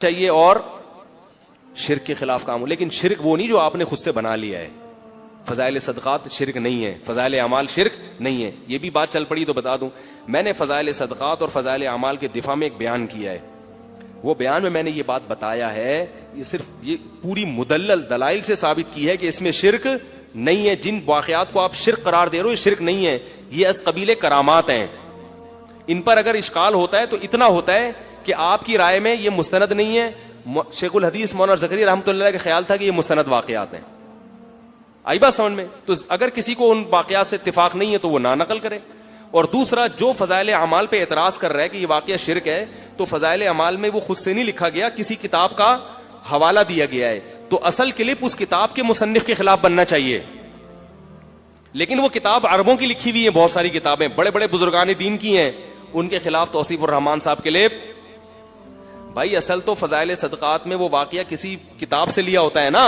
چاہیے اور شرک کے خلاف کام ہو. لیکن شرک وہ نہیں جو آپ نے خود سے بنا لیا ہے. فضائل صدقات شرک نہیں ہے, فضائل اعمال شرک نہیں ہے. یہ بھی بات چل پڑی تو بتا دوں, میں نے فضائل صدقات اور فضائل اعمال کے دفاع میں ایک بیان کیا ہے. وہ بیان میں نے یہ بات بتایا ہے, یہ صرف یہ پوری مدلل دلائل سے ثابت کی ہے کہ اس میں شرک نہیں ہے. جن واقعات کو آپ شرک قرار دے رہے ہو یہ شرک نہیں ہے, یہ از قبیل کرامات ہیں. ان پر اگر اشکال ہوتا ہے تو اتنا ہوتا ہے کہ آپ کی رائے میں یہ مستند نہیں ہے. شیخ الحدیث مولانا زکریا رحمۃ اللہ کا خیال تھا کہ یہ مستند واقعات ہیں. آئی بات سمجھ میں؟ تو اگر کسی کو ان واقعات سے اتفاق نہیں ہے تو وہ نہ نقل کرے. اور دوسرا, جو فضائل اعمال پہ اعتراض کر رہا ہے کہ یہ واقعہ شرک ہے, تو فضائل اعمال میں وہ خود سے نہیں لکھا گیا, کسی کتاب کا حوالہ دیا گیا ہے. تو اصل کلپ اس کتاب کے مصنف کے خلاف بننا چاہیے. لیکن وہ کتاب عربوں کی لکھی ہوئی ہے, بہت ساری کتابیں بڑے بڑے بزرگان دین کی ہیں, ان کے خلاف توصیف الرحمان صاحب کے لیپ. بھائی اصل تو فضائل صدقات میں وہ واقعہ کسی کتاب سے لیا ہوتا ہے نا,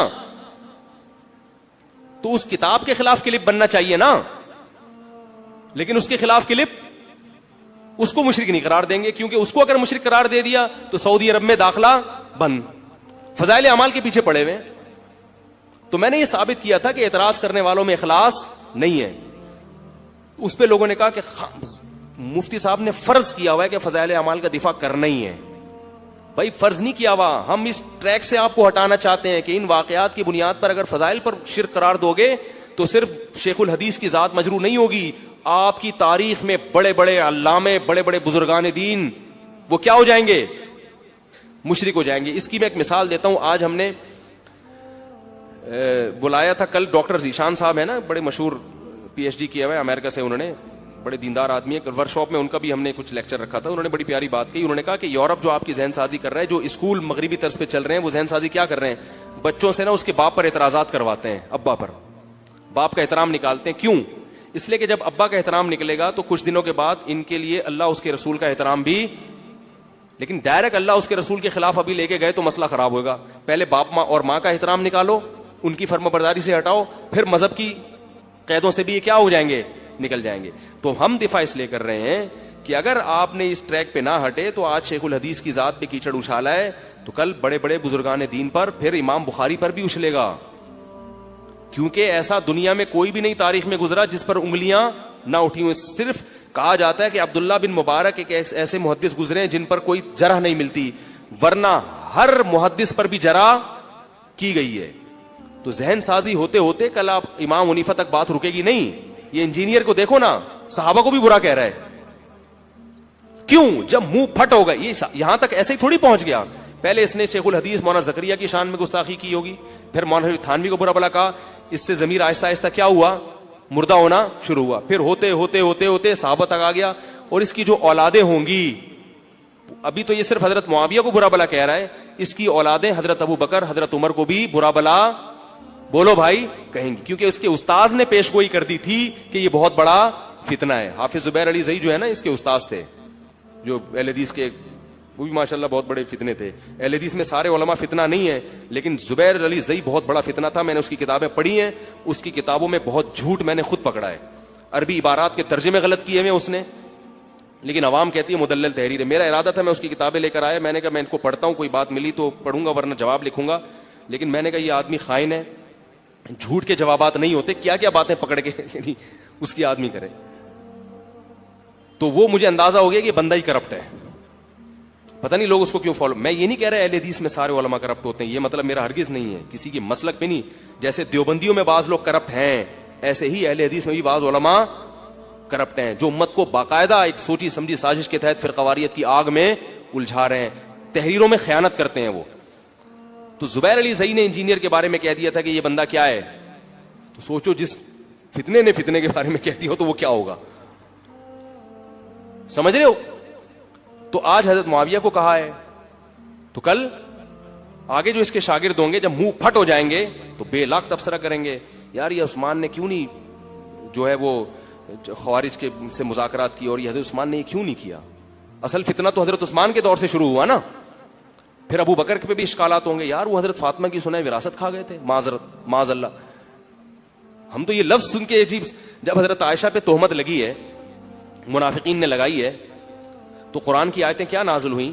تو اس کتاب کے خلاف کلپ بننا چاہیے نا. لیکن اس کے خلاف کلپ, اس کو مشرک نہیں قرار دیں گے, کیونکہ اس کو اگر مشرک قرار دے دیا تو سعودی عرب میں داخلہ بند. فضائل اعمال کے پیچھے پڑے ہوئے. تو میں نے یہ ثابت کیا تھا کہ اعتراض کرنے والوں میں اخلاص نہیں ہے. اس پہ لوگوں نے کہا کہ مفتی صاحب نے فرض کیا ہوا ہے کہ فضائل اعمال کا دفاع کرنا ہی ہے. بھائی فرض نہیں کیا ہوا, ہم اس ٹریک سے آپ کو ہٹانا چاہتے ہیں کہ ان واقعات کی بنیاد پر اگر فضائل پر شرک قرار دو گے تو صرف شیخ الحدیث کی ذات مجروح نہیں ہوگی, آپ کی تاریخ میں بڑے بڑے علامے, بڑے بڑے بزرگان دین وہ کیا ہو جائیں گے؟ مشرک ہو جائیں گے. اس کی میں ایک مثال دیتا ہوں. آج ہم نے بلایا تھا کل ڈاکٹر ذیشان صاحب ہے نا, بڑے مشہور پی ایچ ڈی کیا ہوا ہے امریکہ سے, انہوں نے بڑے دیندار آدمی ہے. ورک شاپ میں ان کا بھی ہم نے کچھ لیکچر رکھا تھا. انہوں نے بڑی پیاری بات کی. انہوں نے کہا کہ یورپ جو آپ کی ذہن سازی کر رہا ہے, جو اسکول مغربی طرز پہ چل رہے ہیں, وہ ذہن سازی کیا کر رہے ہیں؟ بچوں سے نا اس کے باپ پر اعتراضات کرواتے ہیں, ابا پر, باپ کا احترام نکالتے ہیں. کیوں؟ اس لیے کہ جب ابا کا احترام نکلے گا تو کچھ دنوں کے بعد ان کے لیے اللہ اس کے رسول کا احترام بھی, لیکن ڈائریکٹ اللہ اس کے رسول کے خلاف ابھی لے کے گئے تو مسئلہ خراب ہوگا. پہلے باپ ماں اور ماں کا احترام نکالو, ان کی فرما برداری سے ہٹاؤ, پھر مذہب کی قیدوں سے بھی یہ کیا ہو جائیں گے؟ نکل جائیں گے. تو ہم دفاع اس لیے کر رہے ہیں کہ اگر آپ نے اس ٹریک پہ نہ ہٹے تو آج شیخ الحدیث کی ذات پہ کیچڑ اچھالا ہے تو کل بڑے بڑے بزرگان دین پر, پھر امام بخاری پر بھی اچھلے گا. کیونکہ ایسا دنیا میں کوئی بھی نہیں تاریخ میں گزرا جس پر انگلیاں نہ اٹھی ہوئی. صرف کہا جاتا ہے کہ عبداللہ بن مبارک ایک ایسے محدث گزرے ہیں جن پر کوئی جرح نہیں ملتی, ورنہ ہر محدث پر بھی جرح کی گئی ہے. تو ذہن سازی ہوتے ہوتے کل آپ امام حنیفہ تک بات رکے گی نہیں. یہ انجینئر کو دیکھو نا, صحابہ کو بھی برا کہہ رہا ہے. کیوں؟ جب منہ پھٹ ہوگا. یہ یہاں تک ایسے ہی تھوڑی پہنچ گیا. پہلے اس نے شیخ الحدیث مولانا زکریا کی شان میں گستاخی کی ہوگی, پھر مولانا تھانوی کو برا بلا کہا, اس سے ضمیر آہستہ آہستہ کیا ہوا؟ مردہ ہونا شروع ہوا. پھر ہوتے ہوتے ہوتے ہوتے صحابہ تک آ گیا. اور اس کی جو اولادیں ہوں گی, ابھی تو یہ صرف حضرت معاویہ کو برا بلا کہہ رہا ہے, اس کی اولادیں حضرت ابو بکر, حضرت عمر کو بھی برا بلا بولو بھائی کہیں گے, کیونکہ اس کے استاذ نے پیش گوئی کر دی تھی کہ یہ بہت بڑا فتنہ ہے. حافظ زبیر علی زئی جو ہے نا, اس کے استاذ تھے, جو اہل حدیث کے, وہ بھی ماشاءاللہ بہت بڑے فتنے تھے. اہل حدیث میں سارے علماء فتنہ نہیں ہیں, لیکن زبیر علی زئی بہت بڑا فتنہ تھا. میں نے اس کی کتابیں پڑھی ہیں, اس کی کتابوں میں بہت جھوٹ میں نے خود پکڑا ہے. عربی عبارات کے ترجمے غلط کیے ہوئے اس نے, لیکن عوام کہتی ہے مدلل تحریر ہے. میرا ارادہ تھا میں اس کی کتابیں لے کر آیا, میں نے کہا میں ان کو پڑھتا ہوں, کوئی بات ملی تو پڑھوں گا ورنہ جواب لکھوں گا. لیکن میں نے کہا یہ آدمی خائن ہے, جھوٹ کے جوابات نہیں ہوتے, کیا کیا باتیں پکڑ کے یعنی اس کی آدمی کرے. تو وہ مجھے اندازہ ہو گیا کہ بندہ ہی کرپٹ ہے. پتہ نہیں لوگ اس کو کیوں فالو. میں یہ نہیں کہہ رہا اہل حدیث میں سارے علماء کرپٹ ہوتے ہیں, یہ مطلب میرا ہرگز نہیں ہے, کسی کے مسلک پہ نہیں. جیسے دیوبندیوں میں بعض لوگ کرپٹ ہیں, ایسے ہی اہل حدیث میں بھی بعض علماء کرپٹ ہیں, جو امت کو باقاعدہ ایک سوچی سمجھی سازش کے تحت فرقواریت کی آگ میں الجھا رہے ہیں, تحریروں میں خیانت کرتے ہیں وہ. تو زبیر علی زئی نے انجینئر کے بارے میں کہہ دیا تھا کہ یہ بندہ کیا ہے, تو سوچو جس فتنے نے فتنے کے بارے میں کہہ دیا ہو تو وہ کیا ہوگا. سمجھ رہے ہو؟ تو آج حضرت معاویہ کو کہا ہے, تو کل آگے جو اس کے شاگرد ہوں گے جب منہ پھٹ ہو جائیں گے تو بے لاکھ تبصرہ کریں گے, یار یہ عثمان نے کیوں نہیں جو ہے وہ خوارج کے سے مذاکرات کی, اور یہ حضرت عثمان نے یہ کیوں نہیں کیا. اصل فتنہ تو حضرت عثمان کے دور سے شروع ہوا نا. پھر ابو بکر پہ بھی اشکالات ہوں گے, یار وہ حضرت فاطمہ کی سنائے وراثت کھا گئے تھے, معاذ اللہ. ہم تو یہ لفظ سن کے عجیب, جب حضرت عائشہ پہ تہمت لگی ہے, منافقین نے لگائی ہے, تو قرآن کی آیتیں کیا نازل ہوئیں؟